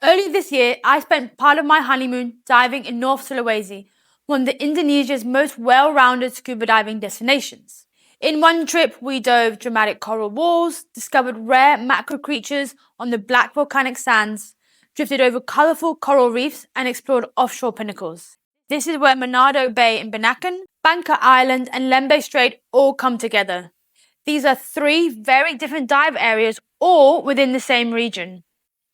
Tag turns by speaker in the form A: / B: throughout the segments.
A: Early this year, I spent part of my honeymoon diving in North Sulawesi, one of Indonesia's most well-rounded scuba diving destinations. In one trip, we dove dramatic coral walls, discovered rare macro creatures on the black volcanic sands, drifted over colourful coral reefs, and explored offshore pinnacles. This is where Manado Bay in Bunaken, Bangka Island, and Lembeh Strait all come together. These are three very different dive areas, all within the same region.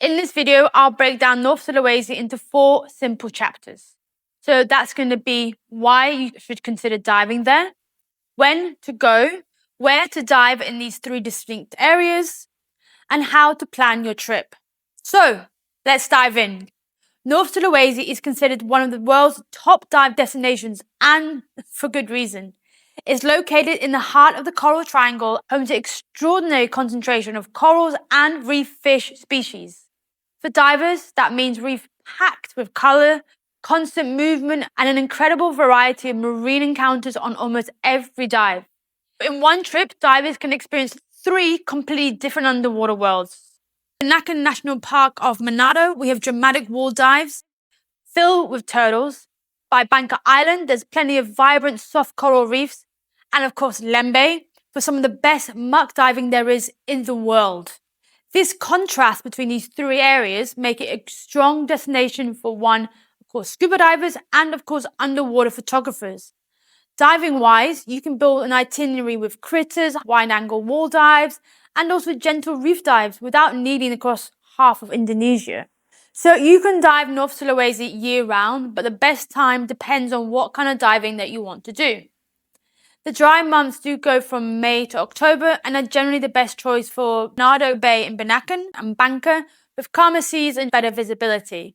A: In this video, I'll break down North Sulawesi into 4 simple chapters. So that's going to be why you should consider diving there, when to go, where to dive in these 3 distinct areas, and how to plan your trip. So let's dive in. North Sulawesi is considered one of the world's top dive destinations, and for good reason. It's located in the heart of the Coral Triangle, home to extraordinary concentration of corals and reef fish species. For divers, that means reef packed with colour, constant movement, and an incredible variety of marine encounters on almost every dive. In one trip, divers can experience 3 completely different underwater worlds. In Bunaken National Park of Manado, we have dramatic wall dives filled with turtles. By Bangka Island, there's plenty of vibrant soft coral reefs. And of course, Lembeh, for some of the best muck diving there is in the world. This contrast between these 3 areas make it a strong destination for one, of course, scuba divers and of course underwater photographers. Diving-wise, you can build an itinerary with critters, wide-angle wall dives, and also gentle reef dives without needing to cross half of Indonesia. So you can dive North Sulawesi year-round, but the best time depends on what kind of diving that you want to do. The dry months do go from May to October and are generally the best choice for Manado Bay in Bunaken and Bangka, with calmer seas and better visibility.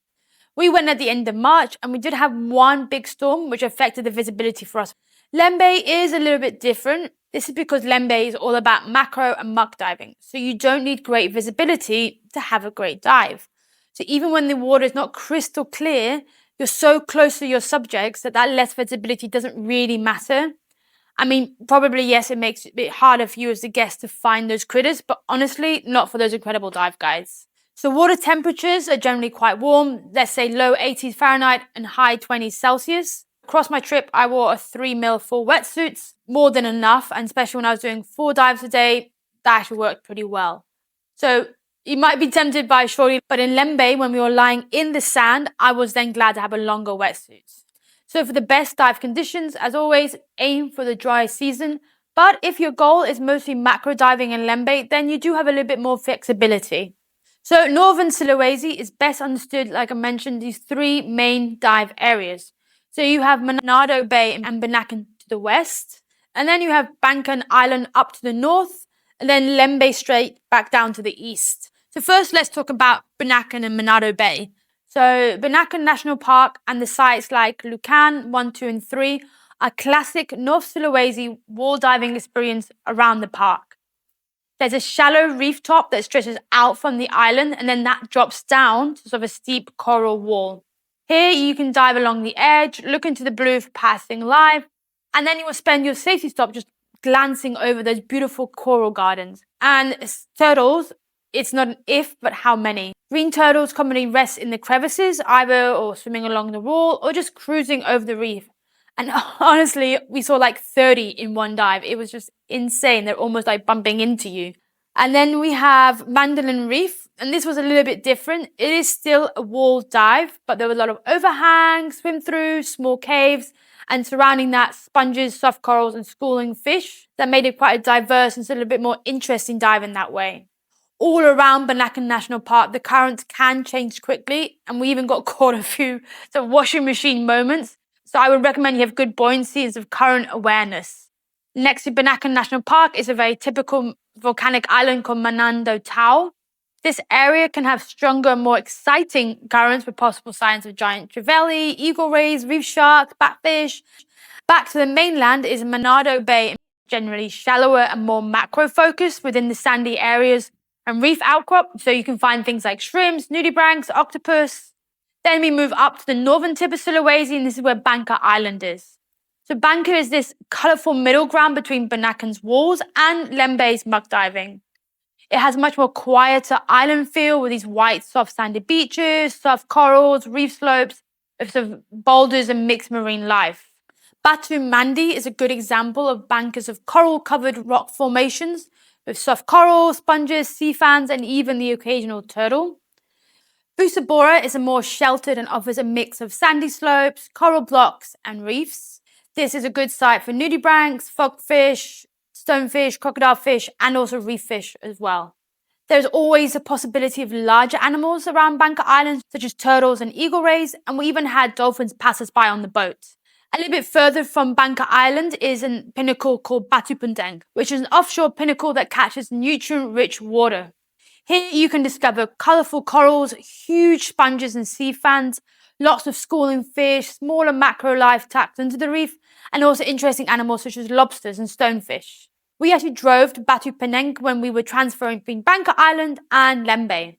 A: We went at the end of March and we did have one big storm which affected the visibility for us. Lembeh is a little bit different. This is because Lembeh is all about macro and muck diving, so you don't need great visibility to have a great dive. So even when the water is not crystal clear, you're so close to your subjects that less visibility doesn't really matter. I mean, probably, yes, it makes it a bit harder for you as a guest to find those critters, but honestly, not for those incredible dive guides. So water temperatures are generally quite warm, let's say low 80s Fahrenheit and high 20s Celsius. Across my trip, I wore a 3mm full wetsuits, more than enough, and especially when I was doing 4 dives a day, that actually worked pretty well. So you might be tempted by shorty, but in Lembeh, when we were lying in the sand, I was then glad to have a longer wetsuit. So for the best dive conditions, as always, aim for the dry season. But if your goal is mostly macro diving in Lembeh, then you do have a little bit more flexibility. So Northern Sulawesi is best understood, like I mentioned, these 3 main dive areas. So you have Manado Bay and Bunaken to the west, and then you have Bangka Island up to the north, and then Lembeh Strait back down to the east. So first, let's talk about Bunaken and Manado Bay. So Bunaken National Park and the sites like Lukan 1, 2, and 3 are classic North Sulawesi wall diving experience around the park. There's a shallow reef top that stretches out from the island, and then that drops down to sort of a steep coral wall. Here you can dive along the edge, look into the blue for passing live, and then you will spend your safety stop just glancing over those beautiful coral gardens. And turtles, it's not an if, but how many. Green turtles commonly rest in the crevices, either or swimming along the wall or just cruising over the reef. And honestly, we saw like 30 in one dive. It was just insane. They're almost like bumping into you. And then we have Mandolin Reef, and this was a little bit different. It is still a wall dive, but there were a lot of overhangs, swim through, small caves, and surrounding that, sponges, soft corals, and schooling fish. That made it quite a diverse and sort of a bit more interesting dive in that way. All around Bunaken National Park, the currents can change quickly, and we even got caught a few sort of washing machine moments. So I would recommend you have good buoyancy and sort of current awareness. Next to Bunaken National Park is a very typical volcanic island called Manado Tau. This area can have stronger, more exciting currents with possible signs of giant trevally, eagle rays, reef sharks, batfish. Back to the mainland is Manado Bay, generally shallower and more macro-focused within the sandy areas and reef outcrop, so you can find things like shrimps, nudibranchs, octopus. Then we move up to the northern tip of Sulawesi, and this is where Bangka Island is. So Bangka is this colourful middle ground between Bunaken's walls and Lembeh's muck diving. It has much more quieter island feel with these white, soft sandy beaches, soft corals, reef slopes, with sort of boulders and mixed marine life. Batu Mandi is a good example of bankers of coral-covered rock formations with soft coral, sponges, sea fans, and even the occasional turtle. Busabora is a more sheltered and offers a mix of sandy slopes, coral blocks, and reefs. This is a good site for nudibranchs, frogfish, stonefish, crocodile fish, and also reef fish as well. There's always a possibility of larger animals around Bangka Island, such as turtles and eagle rays, and we even had dolphins pass us by on the boat. A little bit further from Bangka Island is a pinnacle called Batu Puntang, which is an offshore pinnacle that catches nutrient-rich water. Here you can discover colourful corals, huge sponges and sea fans, lots of schooling fish, smaller macro life tacked into the reef, and also interesting animals such as lobsters and stonefish. We actually drove to Batu Penang when we were transferring between Bangka Island and Lembeh.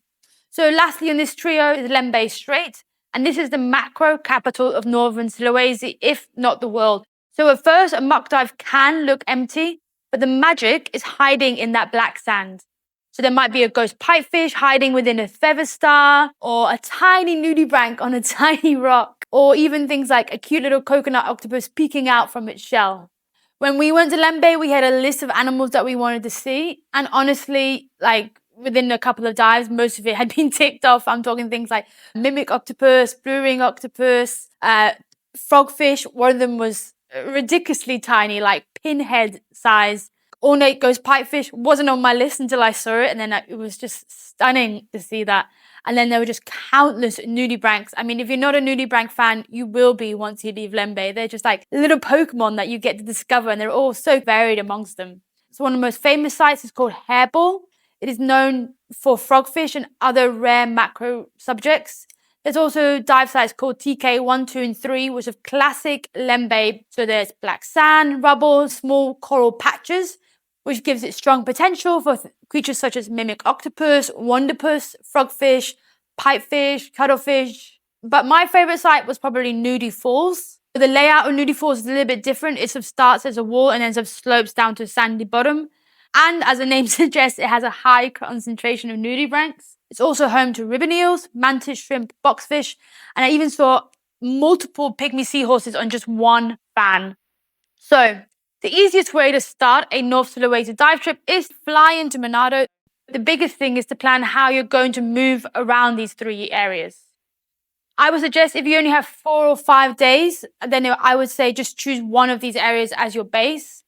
A: So lastly in this trio is Lembeh Strait, and this is the macro capital of northern Sulawesi, if not the world. So at first, a muck dive can look empty, but the magic is hiding in that black sand. So there might be a ghost pipefish hiding within a feather star, or a tiny nudibranch on a tiny rock, or even things like a cute little coconut octopus peeking out from its shell. When we went to Lembeh, we had a list of animals that we wanted to see. And honestly, like within a couple of dives, most of it had been ticked off. I'm talking things like mimic octopus, blue ring octopus, frogfish. One of them was ridiculously tiny, like pinhead size. Ornate ghost pipefish wasn't on my list until I saw it. And then it was just stunning to see that. And then there were just countless nudibranchs. I mean, if you're not a nudibranch fan, you will be once you leave Lembeh. They're just like little Pokemon that you get to discover, and they're all so varied amongst them. So one of the most famous sites is called Hairball. It is known for frogfish and other rare macro subjects. There's also dive sites called TK 1, 2, and 3, which have classic Lembeh. So there's black sand, rubble, small coral patches, which gives it strong potential for creatures such as mimic octopus, wonderpus, frogfish, pipefish, cuttlefish. But my favourite site was probably Nudie Falls. The layout of Nudie Falls is a little bit different. It sort of starts as a wall and then sort of slopes down to a sandy bottom. And as the name suggests, it has a high concentration of nudibranchs. It's also home to ribbon eels, mantis shrimp, boxfish, and I even saw multiple pygmy seahorses on just one fan. So the easiest way to start a North Sulawesi dive trip is to fly into Manado. The biggest thing is to plan how you're going to move around these three areas. I would suggest if you only have 4 or 5 days, then I would say just choose one of these areas as your base.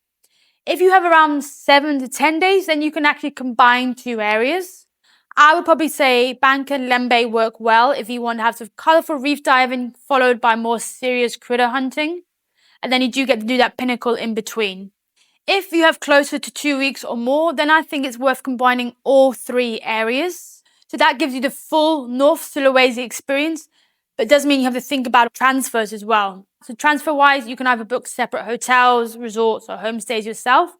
A: If you have around 7 to 10 days, then you can actually combine 2 areas. I would probably say Bangka and Lembeh work well if you want to have some colourful reef diving followed by more serious critter hunting. And then you do get to do that pinnacle in between. If you have closer to 2 weeks or more, then I think it's worth combining all 3 areas. So that gives you the full North Sulawesi experience, but it does mean you have to think about transfers as well. So transfer-wise, you can either book separate hotels, resorts, or homestays yourself.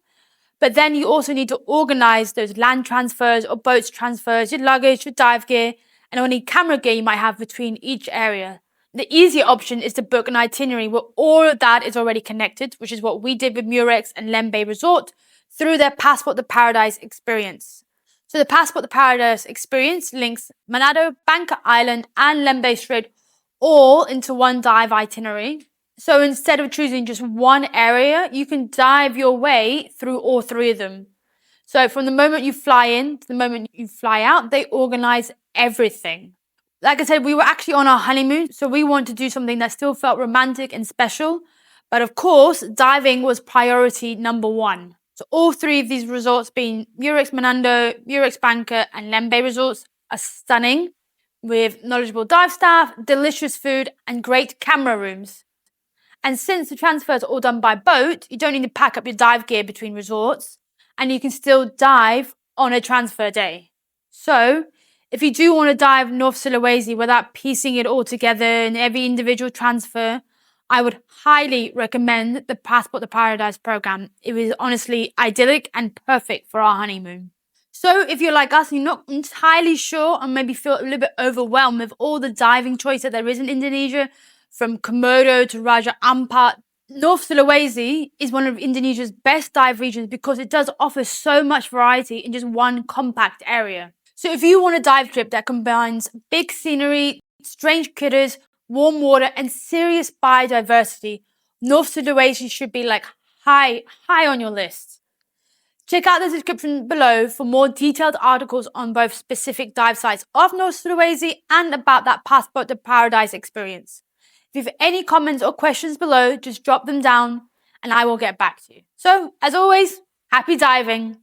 A: But then you also need to organize those land transfers or boats transfers, your luggage, your dive gear, and any camera gear you might have between each area. The easier option is to book an itinerary where all of that is already connected, which is what we did with Murex and Lembeh Resort through their Passport to Paradise experience. So the Passport to Paradise experience links Manado, Bangka Island, and Lembeh Strait all into one dive itinerary. So instead of choosing just one area, you can dive your way through all 3 of them. So from the moment you fly in to the moment you fly out, they organize everything. Like I said, we were actually on our honeymoon, so we wanted to do something that still felt romantic and special. But of course, diving was priority number 1. So all 3 of these resorts, being Murex Manado, Murex Bangka, and Lembeh resorts, are stunning, with knowledgeable dive staff, delicious food, and great camera rooms. And since the transfers are all done by boat, you don't need to pack up your dive gear between resorts, and you can still dive on a transfer day. So if you do want to dive North Sulawesi without piecing it all together in every individual transfer, I would highly recommend the Passport to Paradise program. It was honestly idyllic and perfect for our honeymoon. So if you're like us and you're not entirely sure and maybe feel a little bit overwhelmed with all the diving choice that there is in Indonesia, from Komodo to Raja Ampat, North Sulawesi is one of Indonesia's best dive regions because it does offer so much variety in just one compact area. So if you want a dive trip that combines big scenery, strange critters, warm water, and serious biodiversity, North Sulawesi should be like high on your list. Check out the description below for more detailed articles on both specific dive sites of North Sulawesi and about that passport to paradise experience. If you have any comments or questions below, just drop them down and I will get back to you. So, as always, happy diving!